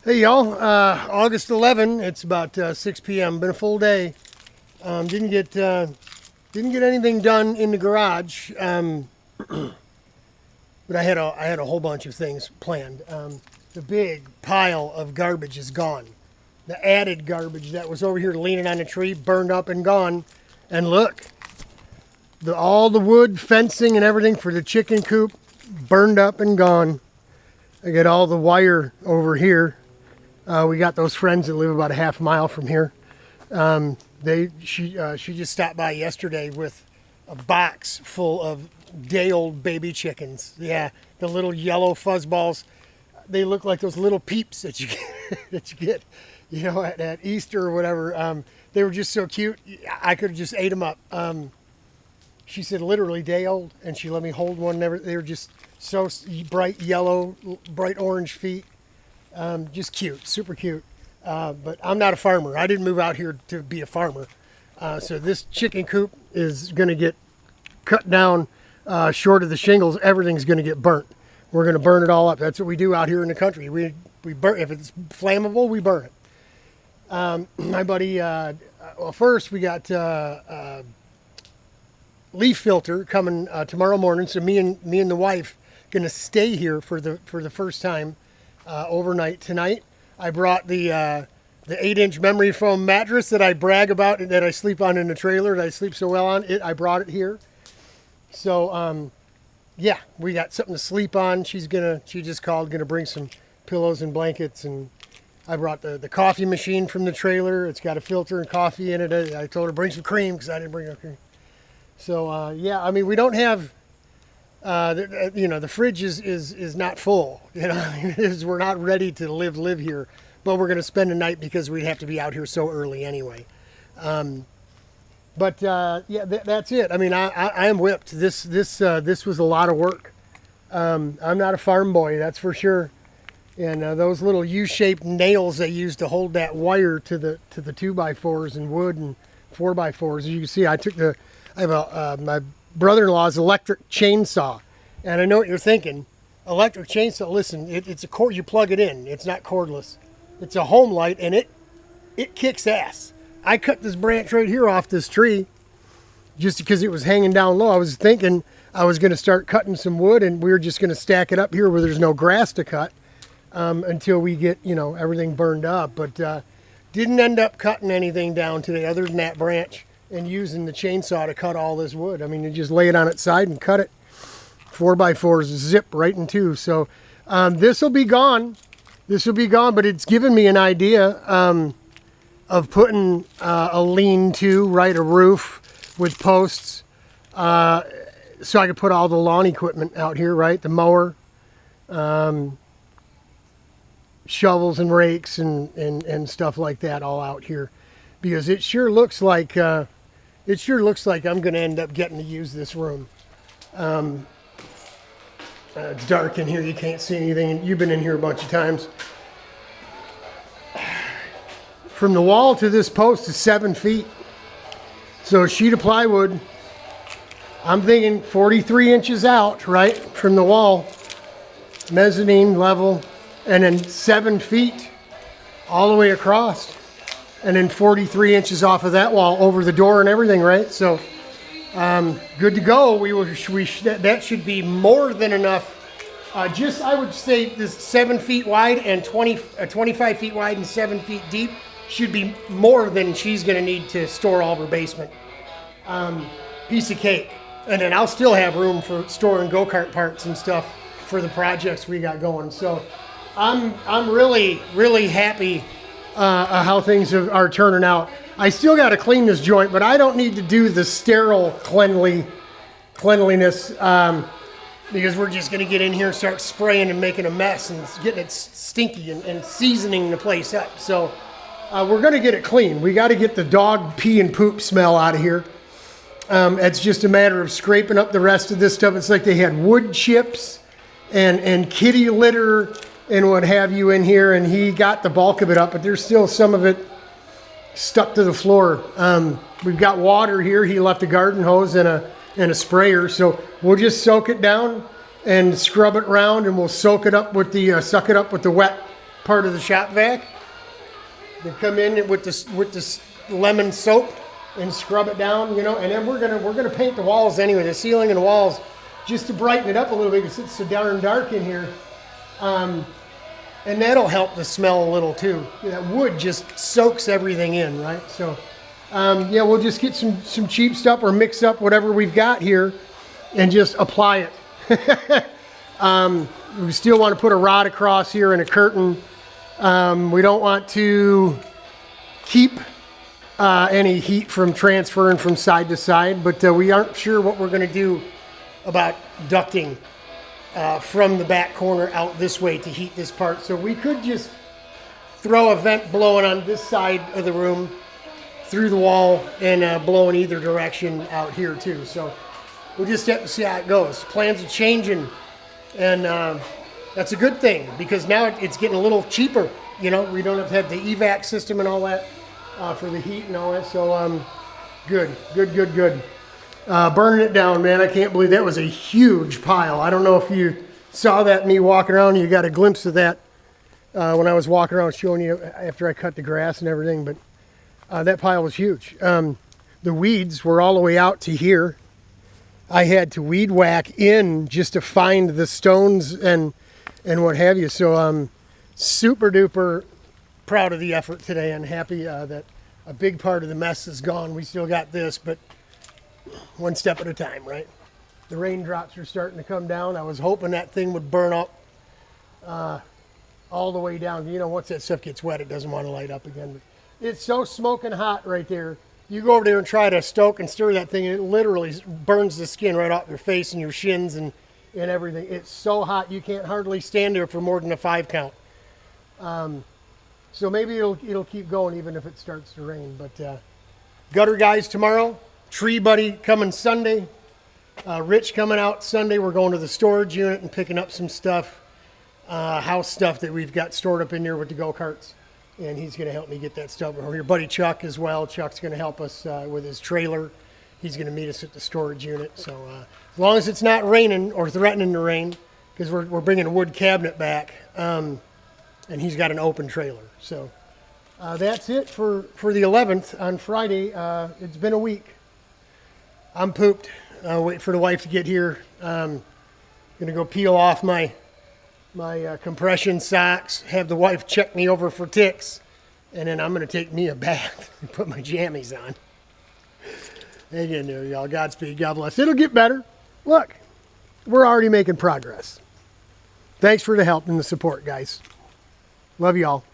Hey y'all, August 11. It's about 6 p.m. Been a full day. Didn't get anything done in the garage, but I had a whole bunch of things planned. The big pile of garbage is gone. The added garbage that was over here leaning on a tree burned up and gone. And look, all the wood fencing and everything for the chicken coop burned up and gone. I got all the wire over here. We got those friends that live about a half mile from here. She just stopped by yesterday with a box full of day-old baby chickens. Yeah, the little yellow fuzzballs. They look like those little peeps that you get, at Easter or whatever. They were just so cute. I could have just ate them up. She said literally day old, and she let me hold one. They were just so bright yellow, bright orange feet. Just cute, super cute. But I'm not a farmer. I didn't move out here to be a farmer. So this chicken coop is going to get cut down short of the shingles. Everything's going to get burnt. We're going to burn it all up. That's what we do out here in the country. We burn. If it's flammable, we burn it. My buddy, well, first we got leaf filter coming tomorrow morning. So me and the wife going to stay here for the first time. Overnight tonight. I brought the 8-inch memory foam mattress that I brag about and that I sleep on in the trailer that I sleep so well on. I brought it here. So yeah, we got something to sleep on. She just called, gonna bring some pillows and blankets, and I brought the coffee machine from the trailer. It's got a filter and coffee in it. I told her bring some cream because I didn't bring no cream. So yeah, I mean, we don't have the fridge is not full, we're not ready to live here, but we're going to spend the night because we'd have to be out here so early anyway. But yeah, that's it. I mean, I am whipped. This was a lot of work. I'm not a farm boy, that's for sure. And those little U-shaped nails they use to hold that wire to the 2x4s and wood and 4x4s. As you can see, I have my brother-in-law's electric chainsaw, and I know what you're thinking. Electric chainsaw, listen, it's a cord. You plug it in. It's not cordless. It's a home light, and it kicks ass. I cut this branch right here off this tree just because it was hanging down low. I was thinking I was going to start cutting some wood, and we were just going to stack it up here where there's no grass to cut until we get everything burned up. But didn't end up cutting anything down today other than that branch, and using the chainsaw to cut all this wood. I mean, you just lay it on its side and cut it. 4x4s zip right in two. So this will be gone. This will be gone, but it's given me an idea of putting a lean-to, right, a roof with posts, so I could put all the lawn equipment out here, right, the mower, shovels and rakes and stuff like that all out here, because it sure looks like I'm going to end up getting to use this room. It's dark in here. You can't see anything. You've been in here a bunch of times. From the wall to this post is 7 feet. So a sheet of plywood, I'm thinking 43 inches out, right, from the wall, mezzanine level, and then 7 feet all the way across. And then 43 inches off of that wall over the door and everything, right? So good to go. That should be more than enough. I would say this 7 feet wide and 25 feet wide and 7 feet deep should be more than she's going to need to store all of her basement. Piece of cake. And then I'll still have room for storing go-kart parts and stuff for the projects we got going. So I'm really, really happy how things are turning out. I still got to clean this joint, but I don't need to do the sterile cleanliness because we're just going to get in here and start spraying and making a mess and getting it stinky and seasoning the place up. So we're going to get it clean. We got to get the dog pee and poop smell out of here. It's just a matter of scraping up the rest of this stuff. It's like they had wood chips and kitty litter and what have you in here, and he got the bulk of it up, but there's still some of it stuck to the floor. We've got water here. He left a garden hose and a sprayer, so we'll just soak it down and scrub it around, and we'll suck it up with the wet part of the shop vac. They come in with this lemon soap and scrub it down, you know, and then we're gonna paint the walls anyway, the ceiling and the walls, just to brighten it up a little bit because it's so darn dark in here. And that'll help the smell a little too. That wood just soaks everything in, right? So, yeah, we'll just get some cheap stuff or mix up whatever we've got here and just apply it. We still want to put a rod across here and a curtain. We don't want to keep any heat from transferring from side to side, but we aren't sure what we're going to do about ducting from the back corner out this way to heat this part. So we could just throw a vent blowing on this side of the room through the wall and blow in either direction out here too. So we'll just have to see how it goes. Plans are changing, and that's a good thing because now it's getting a little cheaper. You know, we don't have to have the evac system and all that for the heat and all that. So good. Burning it down, man. I can't believe that was a huge pile. I don't know if you saw that, me walking around. You got a glimpse of that when I was walking around showing you after I cut the grass and everything, but that pile was huge. The weeds were all the way out to here. I had to weed whack in just to find the stones and what have you. So I'm super duper proud of the effort today and happy that a big part of the mess is gone. We still got this, but one step at a time, right? The raindrops are starting to come down. I was hoping that thing would burn up all the way down. You know, once that stuff gets wet, it doesn't want to light up again. But it's so smoking hot right there. You go over there and try to stoke and stir that thing, and it literally burns the skin right off your face and your shins and everything. It's so hot you can't hardly stand there for more than a 5 count. So maybe it'll keep going even if it starts to rain. But gutter guys tomorrow. Tree buddy coming Sunday. Rich coming out Sunday. We're going to the storage unit and picking up some stuff, house stuff that we've got stored up in there with the go-karts. And he's going to help me get that stuff over here. Buddy Chuck as well. Chuck's going to help us with his trailer. He's going to meet us at the storage unit. So as long as it's not raining or threatening to rain, because we're bringing a wood cabinet back, and he's got an open trailer. So that's it for the 11th on Friday. It's been a week. I'm pooped. Wait for the wife to get here. Gonna go peel off my compression socks, have the wife check me over for ticks, and then I'm gonna take me a bath and put my jammies on. Hang in there, y'all. Godspeed. God bless. It'll get better. Look, we're already making progress. Thanks for the help and the support, guys. Love y'all.